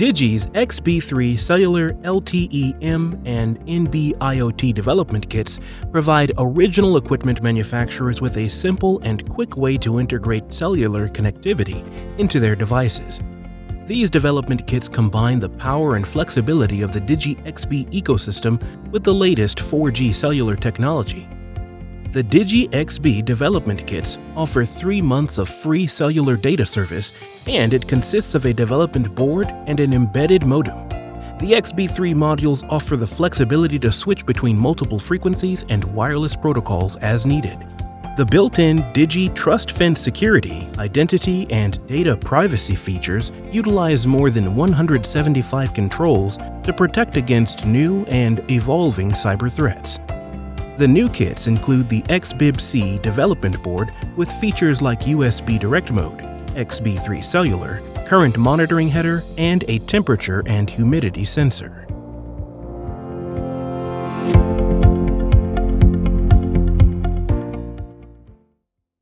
DIGI's XBee Cellular LTE-M and NB-IoT development kits provide original equipment manufacturers with a simple and quick way to integrate cellular connectivity into their devices. These development kits combine the power and flexibility of the DIGI XBee ecosystem with the latest 4G cellular technology. The DIGI XBee development kits offer 3 months of free cellular data service, and it consists of a development board and an embedded modem. The XBee modules offer the flexibility to switch between multiple frequencies and wireless protocols as needed. The built-in DIGI TrustFence security, identity, and data privacy features utilize more than 175 controls to protect against new and evolving cyber threats. The new kits include the XBee development board with features like USB direct mode, XBee Cellular, current monitoring header, and a temperature and humidity sensor.